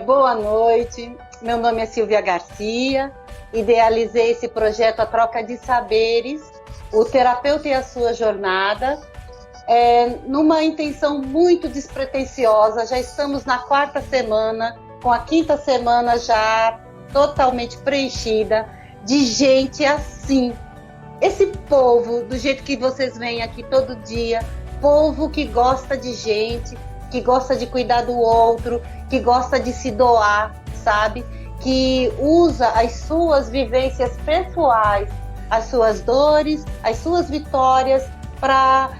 Boa noite, meu nome é Silvia Garcia, idealizei esse projeto A Troca de Saberes, o terapeuta e a sua jornada, numa intenção muito despretensiosa. Já estamos na 4ª semana, com a 5ª semana já totalmente preenchida de gente assim, esse povo, do jeito que vocês veem aqui todo dia, povo que gosta de gente, que gosta de cuidar do outro, que gosta de se doar, sabe? Que usa as suas vivências pessoais, as suas dores, as suas vitórias para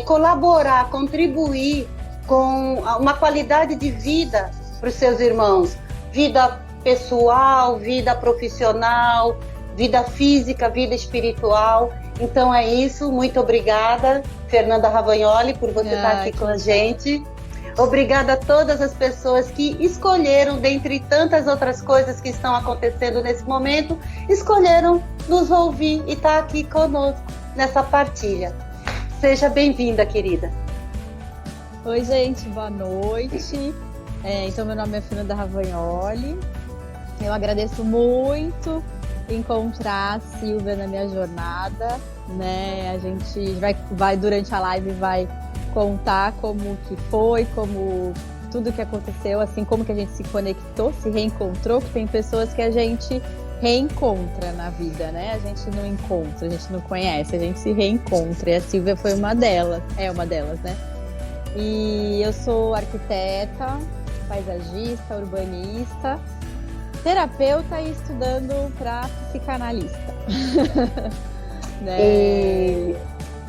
colaborar, contribuir com uma qualidade de vida para os seus irmãos. Vida pessoal, vida profissional, vida física, vida espiritual. Então é isso, muito obrigada, Fernanda Ravagnoli, por você estar aqui com a gente. Obrigada a todas as pessoas que escolheram, dentre tantas outras coisas que estão acontecendo nesse momento, escolheram nos ouvir e estar aqui conosco nessa partilha. Seja bem-vinda, querida. Oi, gente, boa noite. Então, meu nome é Fernanda Ravagnoli. Eu agradeço muito encontrar a Silvia na minha jornada, né? A gente vai durante a live vai contar como que foi, como tudo que aconteceu, assim como que a gente se conectou, se reencontrou, que tem pessoas que a gente reencontra na vida, né? A gente não encontra, a gente não conhece, a gente se reencontra. E a Silvia foi uma delas, né? E eu sou arquiteta, paisagista, urbanista, terapeuta e estudando para psicanalista. Né?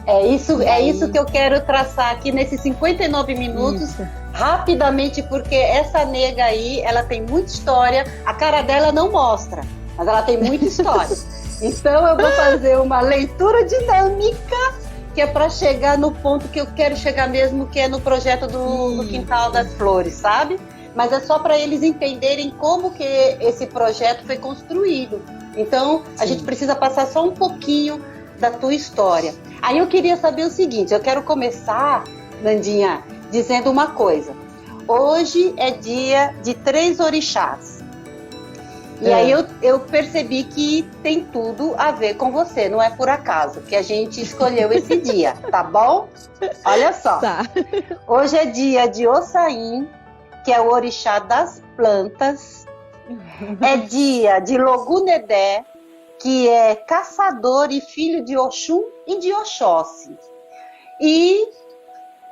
É isso que eu quero traçar aqui nesses 59 minutos, rapidamente, porque essa nega aí, ela tem muita história, a cara dela não mostra, mas ela tem muita história. Então eu vou fazer uma leitura dinâmica, que é para chegar no ponto que eu quero chegar mesmo, que é no projeto do Quintal das Flores, sabe? Mas é só para eles entenderem como que esse projeto foi construído. Então, a gente precisa passar só um pouquinho da tua história. Aí eu queria saber o seguinte, eu quero começar, Nandinha, dizendo uma coisa. Hoje é dia de 3 orixás. E aí eu percebi que tem tudo a ver com você, não é por acaso que a gente escolheu esse dia, tá bom? Olha só. Tá. Hoje é dia de Ossain, que é o orixá das plantas. É dia de Logunedé, que é caçador e filho de Oxum e de Oxóssi. E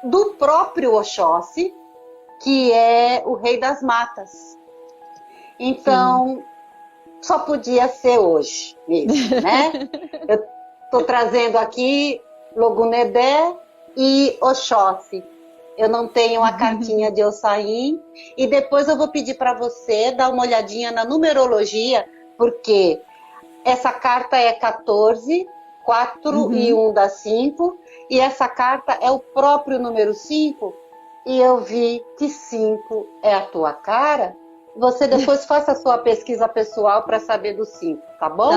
do próprio Oxóssi, que é o rei das matas. Então, só podia ser hoje mesmo, né? Eu estou trazendo aqui Logunedé e Oxóssi. Eu não tenho a cartinha de Ossain. E depois eu vou pedir para você dar uma olhadinha na numerologia, porque essa carta é 14, 4 e 1 dá 5. E essa carta é o próprio número 5. E eu vi que 5 é a tua cara. Você depois faça a sua pesquisa pessoal para saber do 5, tá bom?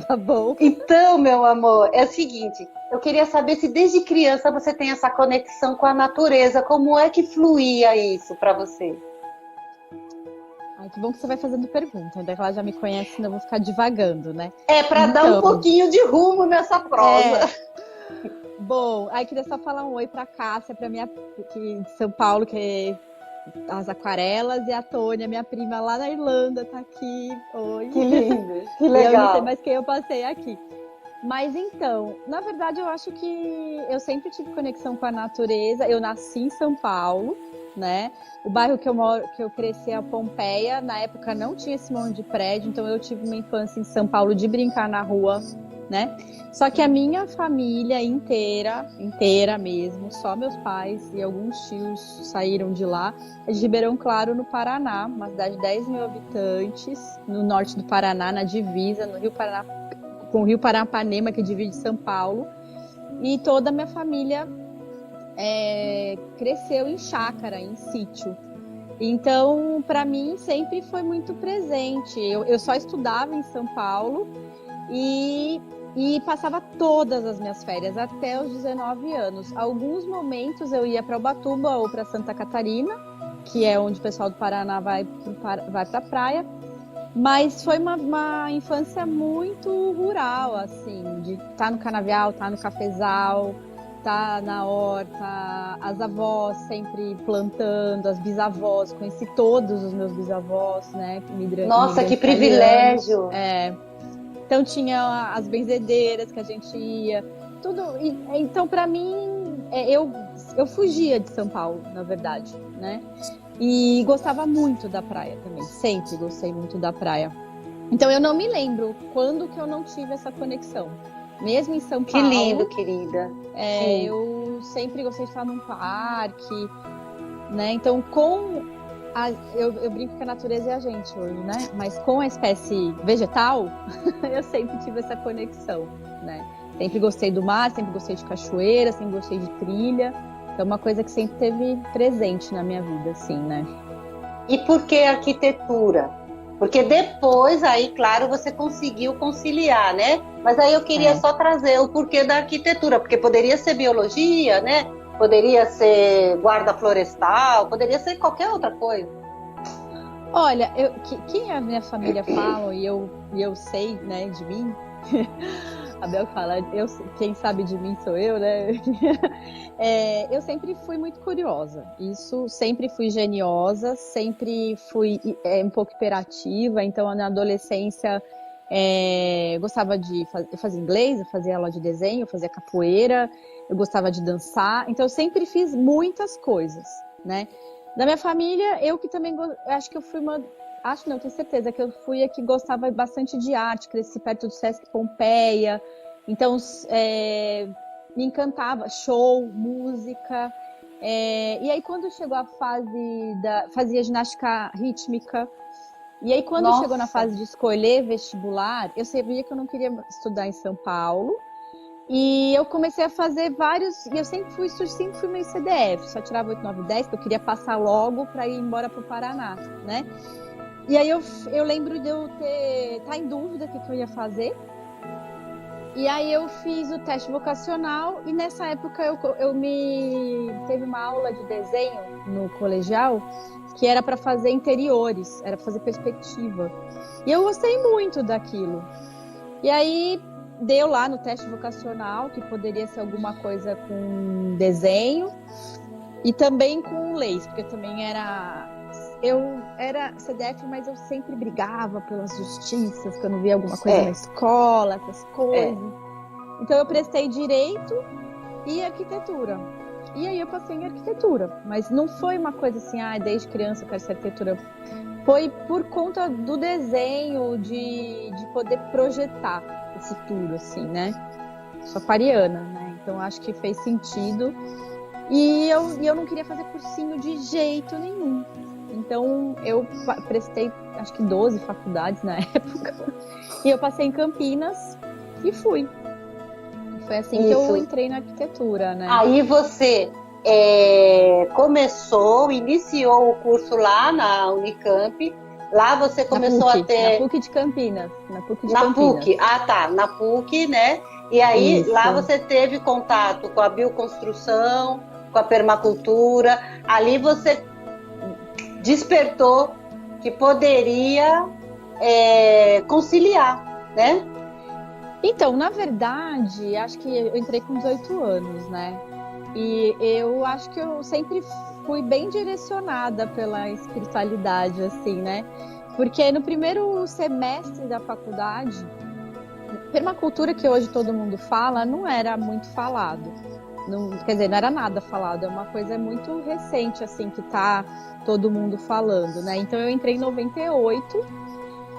Tá bom. Então, meu amor, é o seguinte. Eu queria saber se desde criança você tem essa conexão com a natureza. Como é que fluía isso para você? Ai, que bom que você vai fazendo pergunta. Ainda que ela já me conhece, senão eu vou ficar divagando, né? É para dar um pouquinho de rumo nessa prosa. Bom, aí queria só falar um oi pra Cássia, pra minha que de São Paulo, que é as aquarelas, e a Tônia, minha prima lá na Irlanda, tá aqui. Oi. Que lindo, que legal. E eu não sei mais quem eu passei aqui. Mas então, na verdade, eu acho que eu sempre tive conexão com a natureza. Eu nasci em São Paulo, né? O bairro que eu moro, que eu cresci é a Pompeia. Na época não tinha esse monte de prédio, então eu tive uma infância em São Paulo de brincar na rua, né? Só que a minha família inteira mesmo, só meus pais e alguns tios saíram de lá, é de Ribeirão Claro, no Paraná, uma cidade de 10 mil habitantes, no norte do Paraná, na divisa, no Rio Paraná, com o Rio Paranapanema, que divide São Paulo. E toda a minha família cresceu em chácara, em sítio. Então, para mim, sempre foi muito presente. Eu só estudava em São Paulo e passava todas as minhas férias, até os 19 anos. Alguns momentos eu ia para Ubatuba ou para Santa Catarina, que é onde o pessoal do Paraná vai para a praia. Mas foi uma infância muito rural, assim, de estar no canavial, estar no cafezal, estar na horta, as avós sempre plantando, as bisavós, conheci todos os meus bisavós, né? Nossa, que Imigrantes privilégio! Então tinha as benzedeiras que a gente ia, tudo. Então, para mim, eu fugia de São Paulo, na verdade, né? E gostava muito da praia também, sempre gostei muito da praia. Então eu não me lembro quando que eu não tive essa conexão. Mesmo em São Paulo. Que lindo, querida. Eu sempre gostei de estar num parque, né? Então eu brinco que a natureza é a gente hoje, né? Mas com a espécie vegetal, eu sempre tive essa conexão, né? Sempre gostei do mar, sempre gostei de cachoeira, sempre gostei de trilha. É uma coisa que sempre teve presente na minha vida, assim, né? E por que arquitetura? Porque depois, aí, claro, você conseguiu conciliar, né? Mas aí eu queria só trazer o porquê da arquitetura, porque poderia ser biologia, né? Poderia ser guarda florestal, poderia ser qualquer outra coisa. Olha, quem a minha família fala, e eu sei, né, de mim... A Bel fala, quem sabe de mim sou eu, né? Eu sempre fui muito curiosa. Isso, sempre fui geniosa, sempre fui um pouco hiperativa. Então, na adolescência, gostava de fazer inglês, eu fazia aula de desenho, eu fazia capoeira, eu gostava de dançar. Então, eu sempre fiz muitas coisas, né? Da minha família, eu que também acho que eu fui uma... Acho não, tenho certeza que eu fui a que gostava bastante de arte, cresci perto do Sesc Pompeia, então me encantava show, música, e aí quando chegou a fase fazia ginástica rítmica, e aí quando chegou na fase de escolher vestibular, eu sabia que eu não queria estudar em São Paulo, e eu comecei a fazer vários, e eu sempre fui meio CDF, só tirava 8, 9, 10, porque eu queria passar logo para ir embora para o Paraná, né? E aí eu lembro de eu estar em dúvida o que eu ia fazer. E aí eu fiz o teste vocacional e nessa época teve uma aula de desenho no colegial que era para fazer interiores, era para fazer perspectiva. E eu gostei muito daquilo. E aí deu lá no teste vocacional que poderia ser alguma coisa com desenho e também com leis, porque eu era CDF, mas eu sempre brigava pelas justiças, que eu não via alguma coisa na escola, essas coisas. Então eu prestei direito e arquitetura. E aí eu passei em arquitetura. Mas não foi uma coisa assim, desde criança eu quero ser arquitetura. Foi por conta do desenho, de poder projetar o futuro, assim, né? Sou aquariana, né? Então acho que fez sentido. E eu não queria fazer cursinho de jeito nenhum. Então, eu prestei, acho que 12 faculdades na época. E eu passei em Campinas e fui. Foi assim que eu entrei na arquitetura, né? Aí você iniciou o curso lá na Unicamp. Lá você começou a ter... Na PUC de Campinas. Na PUC, na PUC, né? E aí, lá você teve contato com a bioconstrução, com a permacultura. Ali você despertou que poderia conciliar, né? Então, na verdade, acho que eu entrei com 18 anos, né? E eu acho que eu sempre fui bem direcionada pela espiritualidade, assim, né? Porque no primeiro semestre da faculdade, permacultura, que hoje todo mundo fala, não era muito falado. Não, quer dizer, não era nada falado, é uma coisa muito recente, assim, que tá todo mundo falando, né? Então eu entrei em 98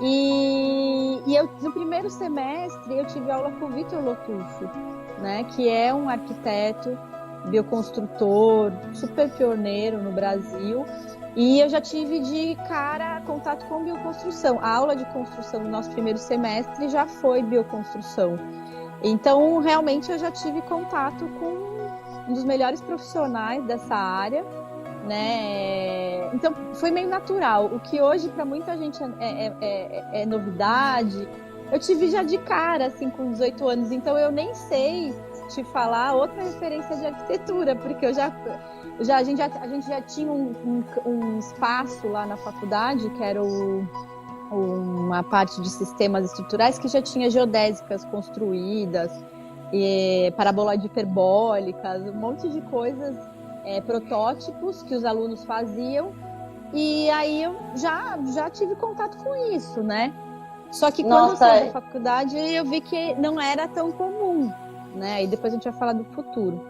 e eu, no primeiro semestre eu tive aula com o Vitor Lotufo, né? Que é um arquiteto, bioconstrutor, super pioneiro no Brasil. E eu já tive de cara contato com bioconstrução. A aula de construção no nosso primeiro semestre já foi bioconstrução. Então, realmente, eu já tive contato com um dos melhores profissionais dessa área, né? Então, foi meio natural. O que hoje, para muita gente, é novidade, eu tive já de cara, assim, com 18 anos. Então, eu nem sei te falar outra referência de arquitetura, porque a gente já tinha um espaço lá na faculdade, que era uma parte de sistemas estruturais, que já tinha geodésicas construídas, paraboloide hiperbólicas, um monte de coisas, protótipos que os alunos faziam, e aí eu já tive contato com isso, né? Só que quando eu saí da faculdade, eu vi que não era tão comum, né? E depois a gente vai falar do futuro.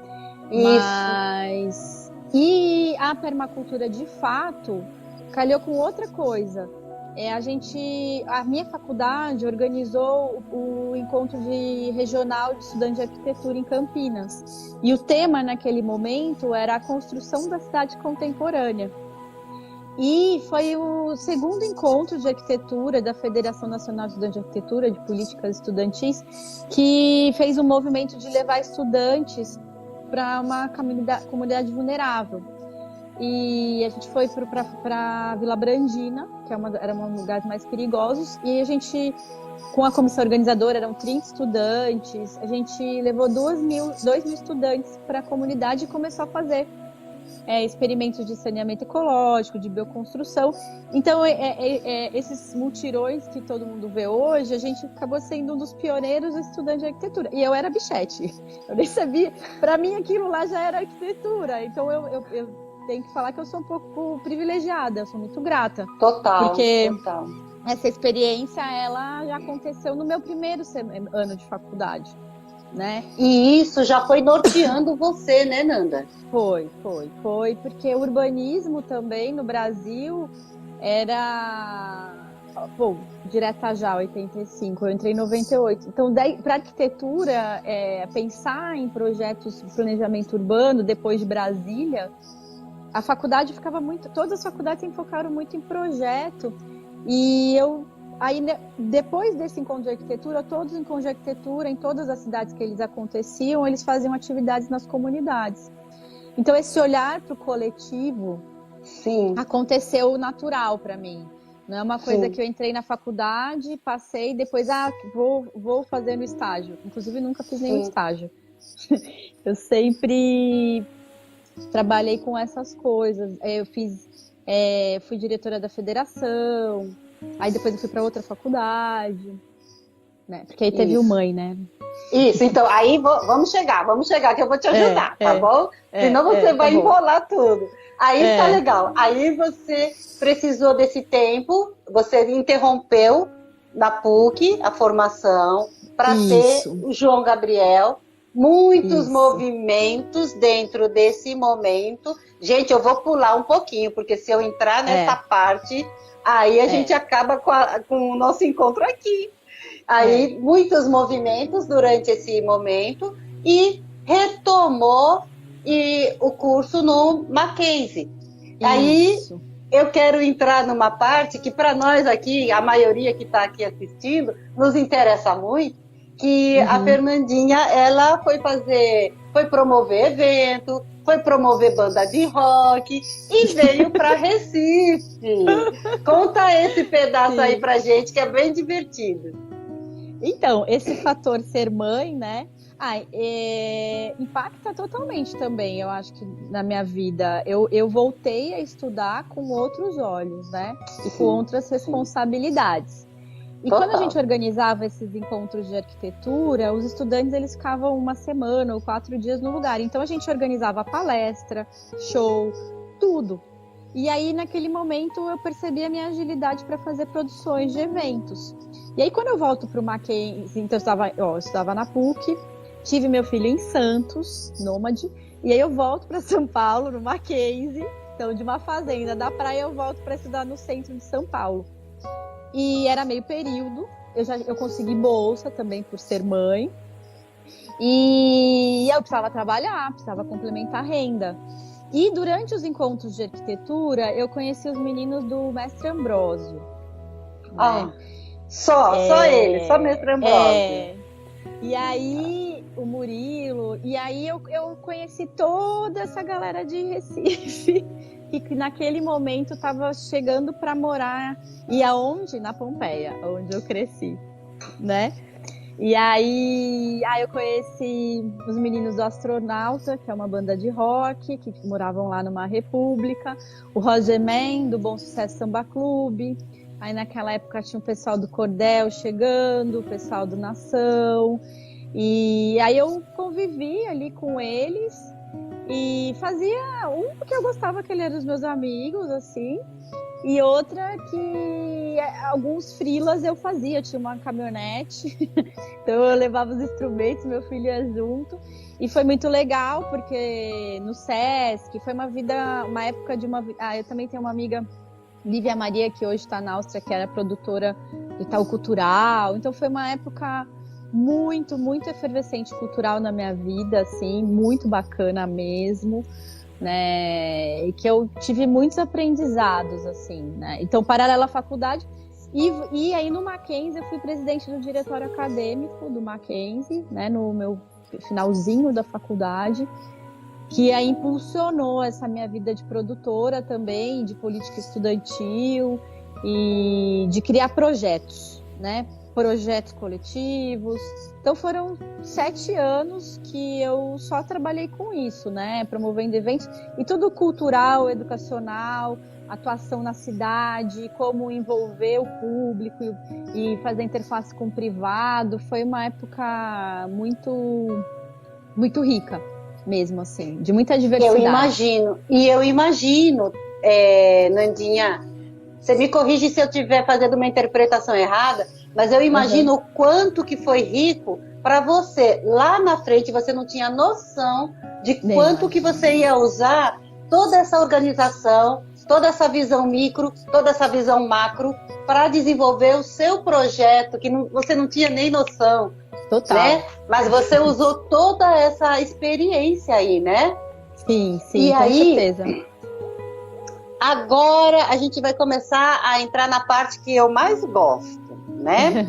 Isso. E a permacultura, de fato, calhou com outra coisa. A minha faculdade organizou o encontro regional de estudantes de arquitetura em Campinas. E o tema naquele momento era a construção da cidade contemporânea. E foi o segundo encontro de arquitetura da Federação Nacional de Estudantes de Arquitetura, de Políticas Estudantis, que fez um movimento de levar estudantes para uma comunidade vulnerável. E a gente foi para Vila Brandina, que era um dos lugares mais perigosos, e a gente, com a comissão organizadora, eram 30 estudantes, a gente levou 2 mil estudantes para a comunidade e começou a fazer experimentos de saneamento ecológico, de bioconstrução. Então, esses mutirões que todo mundo vê hoje, a gente acabou sendo um dos pioneiros estudantes de arquitetura. E eu era bichete, eu nem sabia. Para mim, aquilo lá já era arquitetura. Então, eu tenho que falar que eu sou um pouco privilegiada, eu sou muito grata. Total. Essa experiência, ela já aconteceu no meu primeiro ano de faculdade. Né? E isso já foi norteando você, né, Nanda? Foi, porque o urbanismo também no Brasil era... Bom, direta já, 85, eu entrei em 98. Então, para arquitetura, pensar em projetos de planejamento urbano depois de Brasília, a faculdade todas as faculdades se enfocaram muito em projeto, e aí, depois desse encontro de arquitetura, todos os encontros de arquitetura, em todas as cidades que eles aconteciam, eles faziam atividades nas comunidades. Então, esse olhar para o coletivo aconteceu natural para mim. Não é uma coisa que eu entrei na faculdade, passei, depois, vou fazer no estágio. Inclusive, nunca fiz nenhum estágio. Eu sempre trabalhei com essas coisas. Eu fui diretora da federação. Aí depois eu fui para outra faculdade, né? Porque aí teve o mãe, né? Isso, então aí vamos chegar que eu vou te ajudar, tá bom? Senão você vai enrolar tudo. Aí tá legal. Aí você precisou desse tempo, você interrompeu na PUC a formação para ter o João Gabriel, muitos movimentos dentro desse momento. Gente, eu vou pular um pouquinho, porque se eu entrar nessa parte... Aí a gente acaba com o nosso encontro aqui. Aí, muitos movimentos durante esse momento e retomou o curso no Mackenzie. Aí, eu quero entrar numa parte que para nós aqui, a maioria que está aqui assistindo, nos interessa muito, que a Fernandinha, ela foi promover evento, foi promover banda de rock e veio para Recife. Conta esse pedaço aí pra gente, que é bem divertido. Então, esse fator ser mãe, né, impacta totalmente também, eu acho que na minha vida. Eu voltei a estudar com outros olhos, né, e com outras responsabilidades. E quando a gente organizava esses encontros de arquitetura, os estudantes eles ficavam 1 semana ou 4 dias no lugar. Então a gente organizava palestra, show, tudo. E aí naquele momento eu percebi a minha agilidade para fazer produções de eventos. E aí quando eu volto para o Mackenzie, então eu estudava na PUC, tive meu filho em Santos, nômade, e aí eu volto para São Paulo, no Mackenzie, então de uma fazenda da praia eu volto para estudar no centro de São Paulo. E era meio período, eu consegui bolsa também por ser mãe, e eu precisava trabalhar, precisava complementar a renda. E durante os encontros de arquitetura, eu conheci os meninos do Mestre Ambrósio. Né? Só ele, só Mestre Ambrósio. E aí, o Murilo, e aí eu conheci toda essa galera de Recife, que naquele momento estava chegando para morar, e aonde? Na Pompeia, onde eu cresci, né? E aí eu conheci os meninos do Astronauta, que é uma banda de rock, que moravam lá numa república, o Roger Man, do Bom Sucesso Samba Clube. Aí naquela época tinha o pessoal do Cordel chegando, o pessoal do Nação. E aí eu convivi ali com eles e fazia porque eu gostava que eles eram os meus amigos, assim. E outra que alguns freelas eu fazia, eu tinha uma caminhonete, então eu levava os instrumentos, meu filho ia junto. E foi muito legal, porque no Sesc, foi uma época de uma... eu também tenho uma amiga, Lívia Maria, que hoje está na Áustria, que era produtora do Itaú Cultural. Então foi uma época muito, muito efervescente cultural na minha vida, assim, muito bacana mesmo. Né, e que eu tive muitos aprendizados, assim, né? Então, paralela à faculdade, e aí no Mackenzie eu fui presidente do diretório acadêmico do Mackenzie, né, no meu finalzinho da faculdade, que aí impulsionou essa minha vida de produtora também, de política estudantil e de criar projetos, né? Projetos coletivos. Então foram 7 anos que eu só trabalhei com isso, né? Promovendo eventos e tudo cultural, educacional, atuação na cidade, como envolver o público e fazer interface com o privado. Foi uma época muito, muito rica mesmo, assim, de muita diversidade. Eu imagino, Nandinha, você me corrige se eu estiver fazendo uma interpretação errada, mas eu imagino o quanto que foi rico para você. Lá na frente você não tinha noção de quanto que você ia usar toda essa organização, toda essa visão micro, toda essa visão macro para desenvolver o seu projeto, que você não tinha nem noção. Total. Né? Mas você usou toda essa experiência aí, né? Sim, e com aí, certeza. Agora a gente vai começar a entrar na parte que eu mais gosto, né?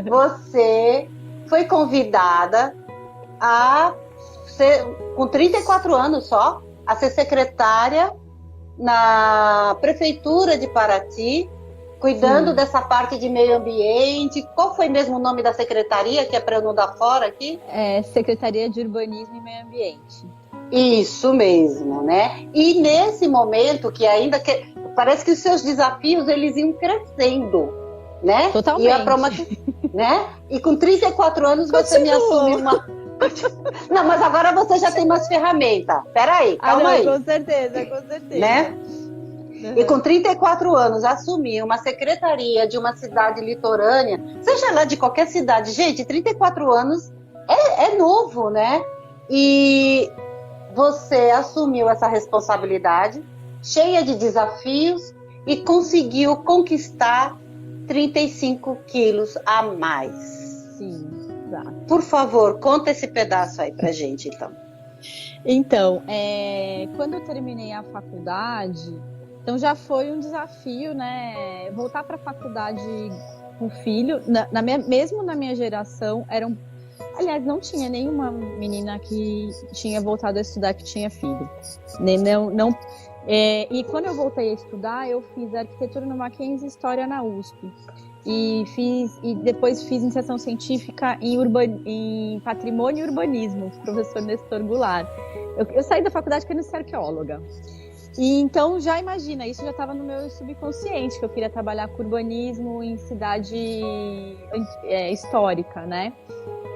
Você foi convidada a ser, com 34 anos só, a ser secretária na prefeitura de Paraty, cuidando dessa parte de meio ambiente. Qual foi mesmo o nome da secretaria, que é para eu não dar fora aqui? Secretaria de Urbanismo e Meio Ambiente. Isso mesmo, né? E nesse momento que ainda parece que os seus desafios eles iam crescendo, né? Totalmente. Né? E com 34 anos você me assumiu uma... Não, mas agora você já tem umas ferramentas. Peraí, calma aí. Com certeza. Né? E com 34 anos assumir uma secretaria de uma cidade litorânea, seja lá de qualquer cidade, gente, 34 anos é novo, né? E você assumiu essa responsabilidade, cheia de desafios, e conseguiu conquistar 35 quilos a mais. Sim, exato. Por favor, conta esse pedaço aí pra gente, então. Então, quando eu terminei a faculdade, então já foi um desafio, né? Voltar para a faculdade com filho, mesmo na minha geração, aliás, não tinha nenhuma menina que tinha voltado a estudar que tinha filho. E quando eu voltei a estudar, eu fiz arquitetura no Mackenzie e história na USP. E depois fiz iniciação científica em patrimônio e urbanismo, com o professor Nestor Goulart. Eu saí da faculdade querendo ser arqueóloga. E então já imagina, isso já estava no meu subconsciente, que eu queria trabalhar com urbanismo em cidade histórica, né?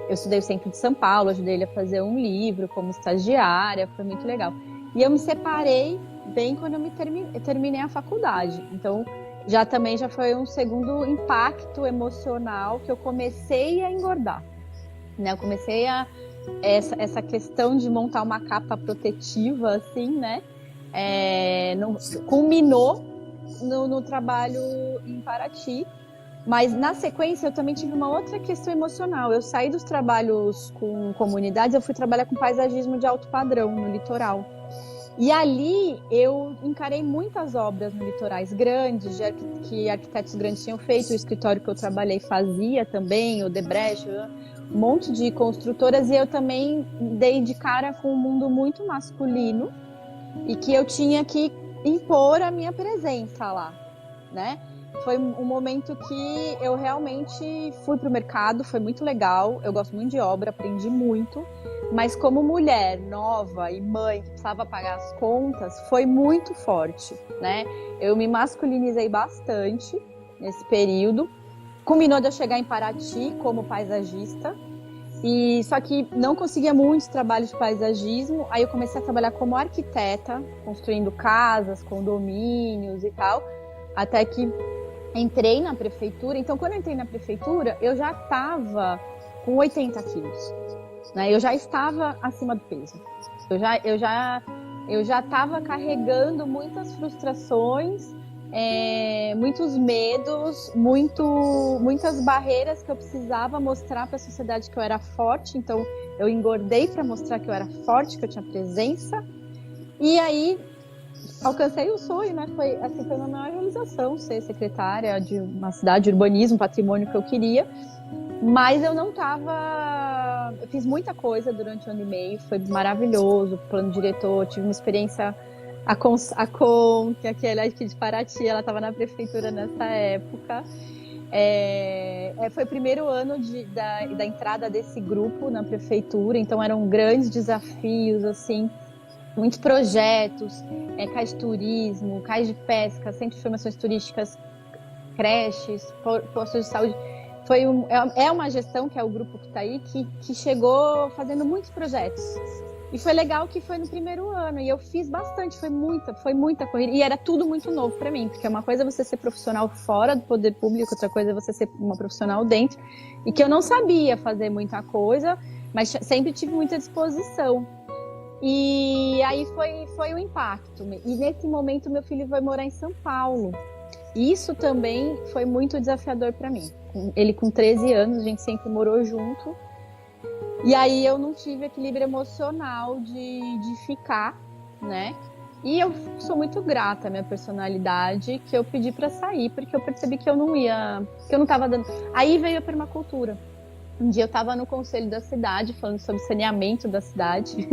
Eu estudei o centro de São Paulo, ajudei ele a fazer um livro como estagiária, foi muito legal. E eu me separei bem quando eu terminei a faculdade. Então, já foi um segundo impacto emocional que eu comecei a engordar. Né? Eu comecei essa questão de montar uma capa protetiva, assim, né? Culminou no trabalho em Paraty. Mas, na sequência, eu também tive uma outra questão emocional. Eu saí dos trabalhos com comunidades, eu fui trabalhar com paisagismo de alto padrão no litoral. E ali eu encarei muitas obras no litorais grandes, que arquitetos grandes tinham feito, o escritório que eu trabalhei fazia também, o Debrecht, um monte de construtoras, e eu também dei de cara com um mundo muito masculino e que eu tinha que impor a minha presença lá, né? foi um momento que eu realmente fui pro mercado, foi muito legal. Eu gosto muito de obra, aprendi muito. Mas como mulher nova e mãe que precisava pagar as contas, foi muito forte, né? Eu me masculinizei bastante nesse período. Combinou de eu chegar em Paraty como paisagista. E só que não conseguia muito trabalho de paisagismo. Aí eu comecei a trabalhar como arquiteta, construindo casas, condomínios e tal. Até que entrei na prefeitura. Então, quando eu entrei na prefeitura, eu já estava com 80 quilos. Né? Eu já estava acima do peso. Eu já estava carregando muitas frustrações, muitos medos, muitas barreiras que eu precisava mostrar para a sociedade que eu era forte. Então, eu engordei para mostrar que eu era forte, que eu tinha presença. E aí, alcancei o sonho, né? Foi a minha maior realização, ser secretária de uma cidade, de urbanismo, patrimônio que eu queria. Mas eu não estava... Eu fiz muita coisa durante 1 ano e meio, foi maravilhoso, plano diretor, tive uma experiência... A Com, que aquela aqui de Paraty, ela estava na prefeitura nessa época. Foi o primeiro ano da entrada desse grupo na prefeitura, então eram grandes desafios, assim, muitos projetos, cais de turismo, cais de pesca, centro de informações turísticas, creches, postos de saúde. É uma gestão, que é o grupo que está aí, que chegou fazendo muitos projetos. E foi legal que foi no primeiro ano, e eu fiz bastante, foi muita corrida, e era tudo muito novo para mim, porque uma coisa é você ser profissional fora do poder público, outra coisa é você ser uma profissional dentro, e que eu não sabia fazer muita coisa, mas sempre tive muita disposição. E aí foi o impacto. E nesse momento meu filho vai morar em São Paulo. E isso também foi muito desafiador para mim. Ele com 13 anos, a gente sempre morou junto. E aí eu não tive equilíbrio emocional de ficar, né? E eu sou muito grata à minha personalidade, que eu pedi para sair, porque eu percebi que eu não estava dando. Aí veio a permacultura. Um dia eu estava no conselho da cidade, falando sobre saneamento da cidade.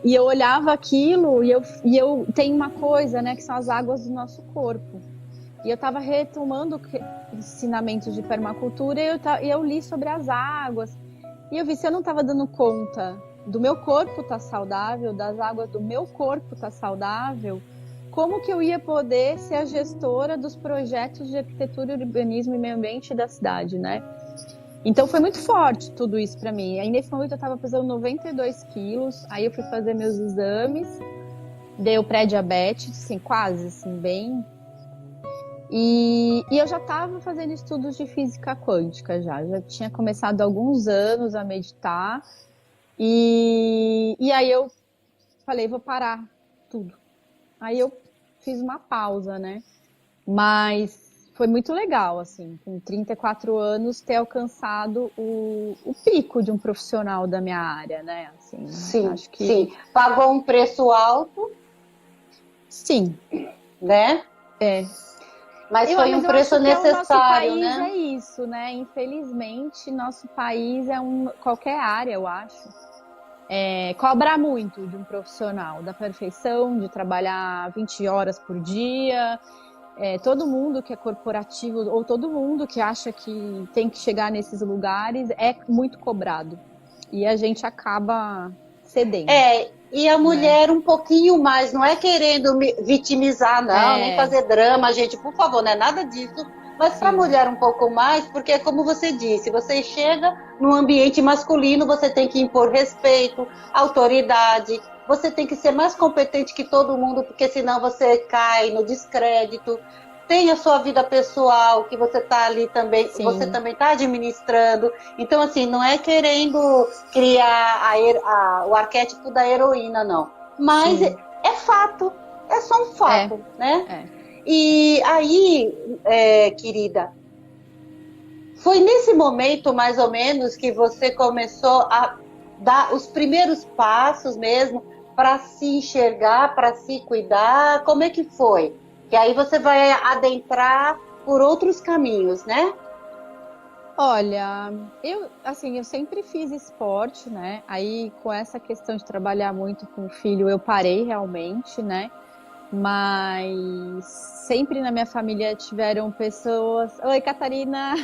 E eu olhava aquilo e eu tenho uma coisa, né, que são as águas do nosso corpo. E eu estava retomando ensinamentos de permacultura e eu li sobre as águas. E eu vi, se eu não estava dando conta do meu corpo estar saudável, das águas do meu corpo estar saudável, como que eu ia poder ser a gestora dos projetos de arquitetura, urbanismo e meio ambiente da cidade, né? Então foi muito forte tudo isso para mim. Aí nesse momento eu estava pesando 92 quilos, aí eu fui fazer meus exames, deu pré-diabetes, assim, quase, assim, bem. E eu já estava fazendo estudos de física quântica já tinha começado há alguns anos a meditar. E aí eu falei, vou parar tudo. Aí eu fiz uma pausa, né? Mas foi muito legal, assim, com 34 anos, ter alcançado o pico de um profissional da minha área, né? Assim, sim, acho que... sim. Pagou um preço alto. Sim. Né? Mas foi um preço necessário, o nosso país né? é isso, né? Infelizmente, nosso país qualquer área, eu acho, cobra muito de um profissional, da perfeição, de trabalhar 20 horas por dia. Todo mundo que é corporativo, ou todo mundo que acha que tem que chegar nesses lugares, é muito cobrado. E a gente acaba cedendo. E a mulher um pouquinho mais, não é querendo vitimizar, não, nem fazer drama, gente, por favor, não é nada disso. Mas para a mulher um pouco mais, porque é como você disse, você chega num ambiente masculino, você tem que impor respeito, autoridade, você tem que ser mais competente que todo mundo, porque senão você cai no descrédito. Tem a sua vida pessoal, que você está ali também, sim, você também está administrando. Então, assim, não é querendo criar o arquétipo da heroína, não. Mas é fato, é só um fato, né? E aí, querida, foi nesse momento, mais ou menos, que você começou a dar os primeiros passos mesmo para se enxergar, para se cuidar? Como é que foi? Que aí você vai adentrar por outros caminhos, né? Olha, eu sempre fiz esporte, né? Aí, com essa questão de trabalhar muito com o filho, eu parei realmente, né? mas sempre na minha família tiveram pessoas... Oi, Catarina!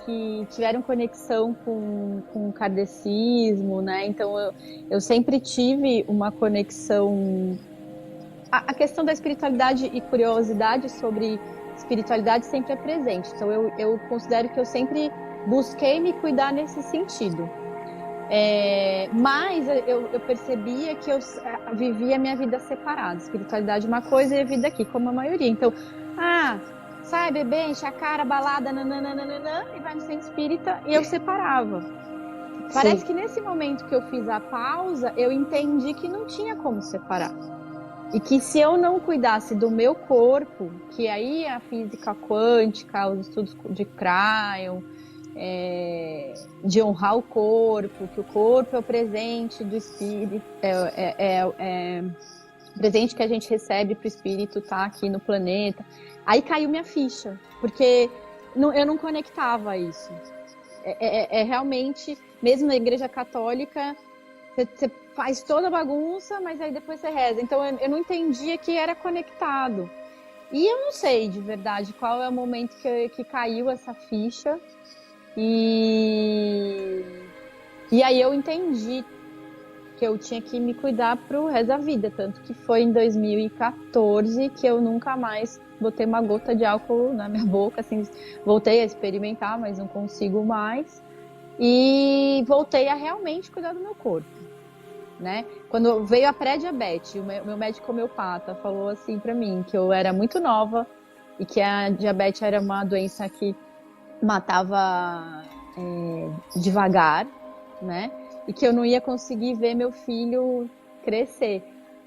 Que tiveram conexão com o kardecismo, né? Então eu sempre tive uma conexão. A questão da espiritualidade e curiosidade sobre espiritualidade sempre é presente. Então eu considero que eu sempre busquei me cuidar nesse sentido. Mas eu percebia que eu vivia a minha vida separada. Espiritualidade é uma coisa e a vida aqui, como a maioria. Então, sai, bebê, enche a cara, balada, nananana, e vai no centro espírita, e eu separava. Sim. Parece que nesse momento que eu fiz a pausa, eu entendi que não tinha como separar. E que se eu não cuidasse do meu corpo, que aí a física quântica, os estudos de Cryon, de honrar o corpo, que o corpo é o presente do espírito, o presente que a gente recebe para o espírito estar aqui no planeta. Aí caiu minha ficha, porque eu não conectava isso. Realmente, mesmo na Igreja Católica, você faz toda a bagunça, mas aí depois você reza. Então eu não entendia que era conectado. E eu não sei de verdade qual é o momento que caiu essa ficha. E aí eu entendi que eu tinha que me cuidar pro resto da vida. Tanto que foi em 2014 que eu nunca mais botei uma gota de álcool na minha boca. Assim, voltei a experimentar, mas não consigo mais. E voltei a realmente cuidar do meu corpo, né? Quando veio a pré-diabetes, o meu médico homeopata falou assim pra mim, que eu era muito nova e que a diabetes era uma doença que matava devagar, né? E que eu não ia conseguir ver meu filho crescer.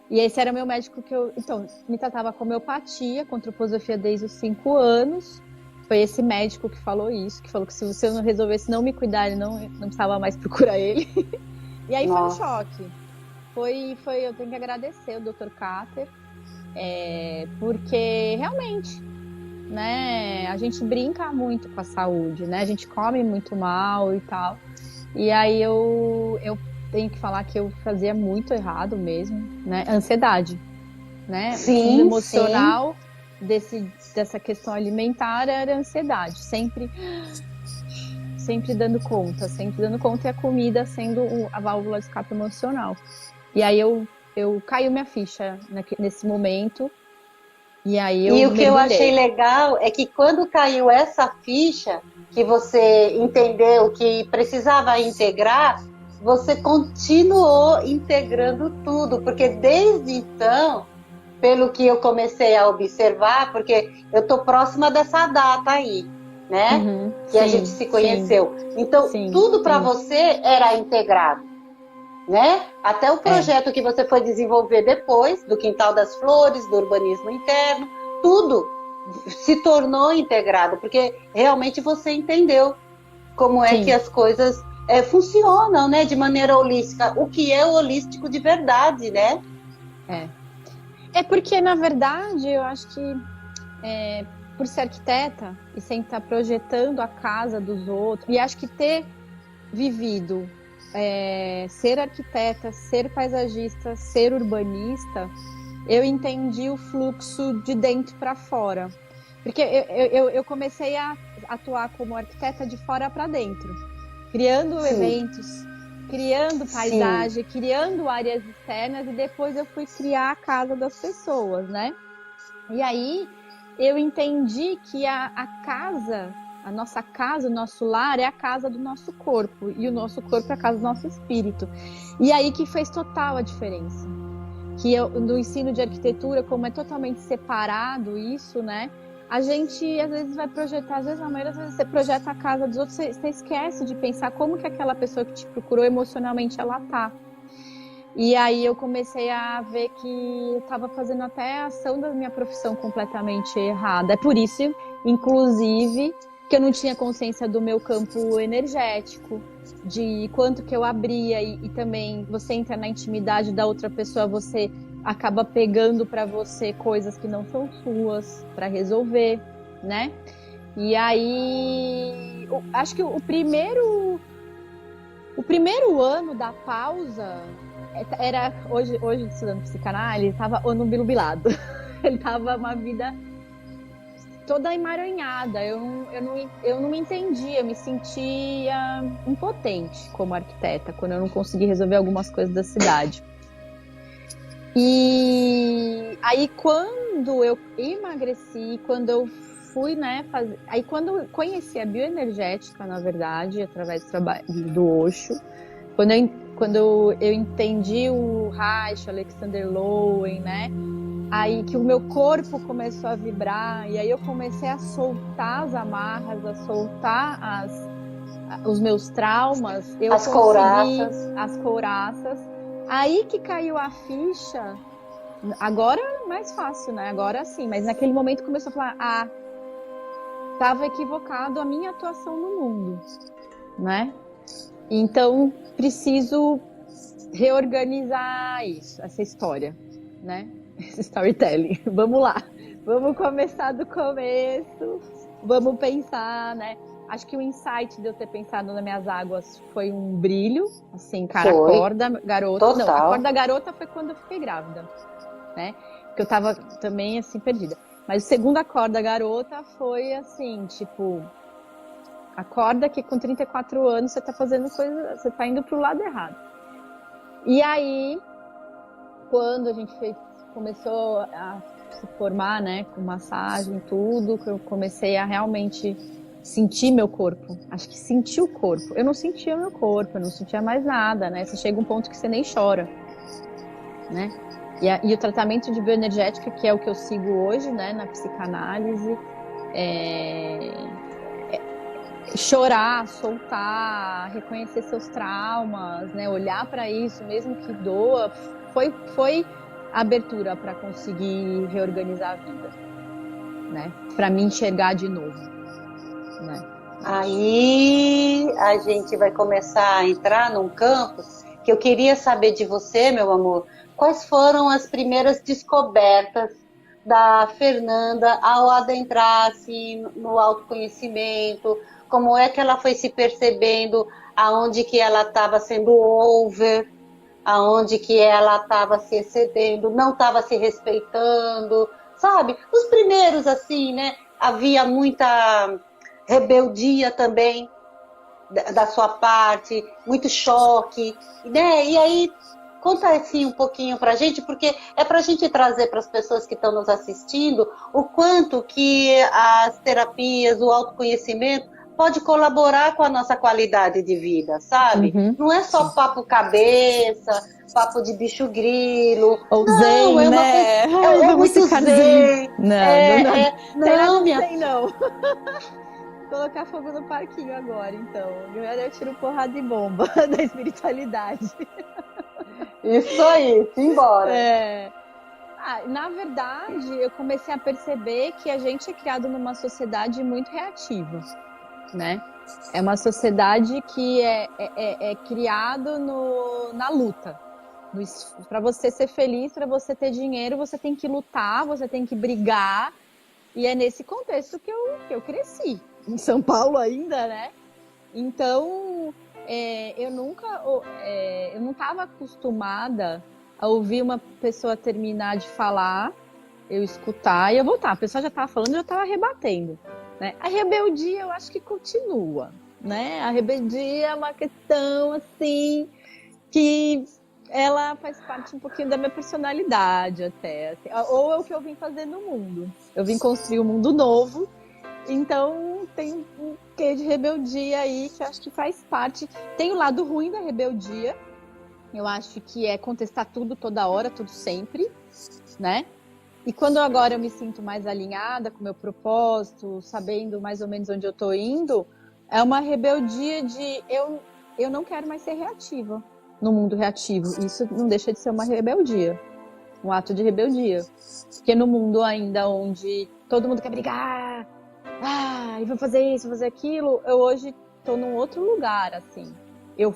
E esse era meu médico então, me tratava com homeopatia, com antroposofia desde os 5 anos. Foi esse médico que falou isso, que falou que se eu não resolvesse não me cuidar, ele não precisava mais procurar ele. E aí Nossa. Foi um choque. Eu tenho que agradecer o Dr. Cáter, porque realmente, né, a gente brinca muito com a saúde, né? A gente come muito mal e tal. E aí eu tenho que falar que eu fazia muito errado mesmo, né? Ansiedade, né? Sim, o emocional dessa questão alimentar era ansiedade, sempre dando conta, e a comida sendo a válvula de escape emocional. E aí eu caiu minha ficha nesse momento. E aí o que eu achei legal é que quando caiu essa ficha, que você entendeu que precisava integrar, você continuou integrando tudo, porque desde então, pelo que eu comecei a observar, porque eu tô próxima dessa data aí, né? Uhum, que a gente se conheceu. Então, tudo para você era integrado, né? Até o projeto que você foi desenvolver depois, do Quintal das Flores, do urbanismo interno, tudo se tornou integrado, porque realmente você entendeu como é que as coisas funcionam, né? De maneira holística. O que é o holístico de verdade, né? Porque, na verdade, eu acho que por ser arquiteta e sempre estar projetando a casa dos outros, e acho que ter vivido ser arquiteta, ser paisagista, ser urbanista, eu entendi o fluxo de dentro para fora. Porque eu comecei a atuar como arquiteta de fora para dentro, criando eventos, criando paisagem, criando áreas externas, e depois eu fui criar a casa das pessoas, né? E aí eu entendi que a casa, a nossa casa, o nosso lar é a casa do nosso corpo, e o nosso corpo é a casa do nosso espírito. E aí que fez total a diferença. Que no ensino de arquitetura, como é totalmente separado isso, né? A gente às vezes vai projetar, às vezes, na maioria das vezes você projeta a casa dos outros, você esquece de pensar como que aquela pessoa que te procurou emocionalmente ela tá. E aí eu comecei a ver que eu estava fazendo até a ação da minha profissão completamente errada. É por isso, inclusive, que eu não tinha consciência do meu campo energético, de quanto que eu abria, e também você entra na intimidade da outra pessoa, você acaba pegando para você coisas que não são suas para resolver, né? E aí, acho que o primeiro ano da pausa Hoje estudando psicanálise, ele estava onubilado. Ele estava uma vida toda emaranhada. Eu não me entendia, eu me sentia impotente como arquiteta, quando eu não conseguia resolver algumas coisas da cidade. E aí, quando eu emagreci, quando eu fui, né, fazer... Aí, quando eu conheci a bioenergética, na verdade, através do trabalho do Osho, quando eu entendi o Reich, Alexander Lowen, né, aí que o meu corpo começou a vibrar, e aí eu comecei a soltar as amarras, a soltar os meus traumas, as couraças. As couraças. Aí que caiu a ficha, agora é mais fácil, né? Agora sim, mas naquele momento começou a falar, estava equivocado a minha atuação no mundo, né? Então, preciso reorganizar isso, essa história, né? Esse storytelling. Vamos lá. Vamos começar do começo. Vamos pensar, né? Acho que o insight de eu ter pensado nas minhas águas foi um brilho, assim, cara, Foi. acorda, garota. Total. Não, acorda, garota foi quando eu fiquei grávida, né? Porque eu tava também, assim, perdida. Mas o segundo acorda, garota foi assim, tipo, acorda que com 34 anos você tá fazendo coisa, você tá indo pro lado errado. E aí, quando a gente começou a se formar, né, com massagem e tudo, que eu comecei a realmente sentir meu corpo. Acho que sentir o corpo. Eu não sentia meu corpo, eu não sentia mais nada, né? Você chega a um ponto que você nem chora, né? E o tratamento de bioenergética, que é o que eu sigo hoje, né, na psicanálise, chorar, soltar, reconhecer seus traumas, né, olhar para isso, mesmo que doa, foi abertura para conseguir reorganizar a vida, né? Para me enxergar de novo, né? Aí a gente vai começar a entrar num campo que eu queria saber de você, meu amor, quais foram as primeiras descobertas da Fernanda ao adentrar-se no autoconhecimento, como é que ela foi se percebendo, aonde que ela estava sendo over, aonde que ela estava se excedendo, não estava se respeitando, sabe? Os primeiros, assim, né? Havia muita rebeldia também da sua parte, muito choque, né? E aí, conta assim um pouquinho pra gente, porque é pra gente trazer para as pessoas que estão nos assistindo o quanto que as terapias, o autoconhecimento pode colaborar com a nossa qualidade de vida, sabe? Uhum. Não é só papo cabeça, papo de bicho grilo. Ou não, zen, é uma né? coisa. É muito zen. Não, Minha sei não. Colocar fogo no parquinho agora, então. Eu tiro porrada de bomba da espiritualidade. Isso aí, simbora. Na verdade, eu comecei a perceber que a gente é criado numa sociedade muito reativa, né? É uma sociedade que é criado na luta. Para você ser feliz, para você ter dinheiro, você tem que lutar, você tem que brigar. E é nesse contexto que eu cresci. Em São Paulo ainda, né? Então, eu não estava acostumada a ouvir uma pessoa terminar de falar, eu escutar e eu voltar. A pessoa já estava falando, já estava rebatendo, né? A rebeldia, eu acho que continua, né? A rebeldia é uma questão, assim, que ela faz parte um pouquinho da minha personalidade até. Assim, ou é o que eu vim fazer no mundo. Eu vim construir um mundo novo, então tem um quê de rebeldia aí que eu acho que faz parte. Tem o lado ruim da rebeldia, eu acho que é contestar tudo toda hora, tudo sempre, né? E quando agora eu me sinto mais alinhada com o meu propósito, sabendo mais ou menos onde eu tô indo, é uma rebeldia de eu não quero mais ser reativa no mundo reativo. Isso não deixa de ser uma rebeldia, um ato de rebeldia. Porque no mundo ainda onde todo mundo quer brigar, e vou fazer isso, vou fazer aquilo, eu hoje tô num outro lugar, assim. Eu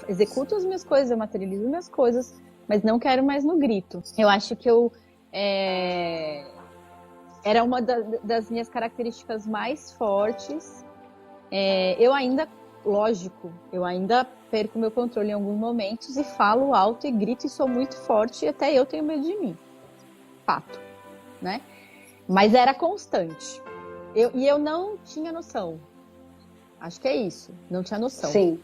executo as minhas coisas, eu materializo as minhas coisas, mas não quero mais no grito. Eu acho que era uma das minhas características mais fortes. Eu ainda lógico, eu ainda perco meu controle em alguns momentos e falo alto e grito e sou muito forte e até eu tenho medo de mim. Fato, né? Mas era constante. E eu não tinha noção. Acho que é isso, não tinha noção. Sim.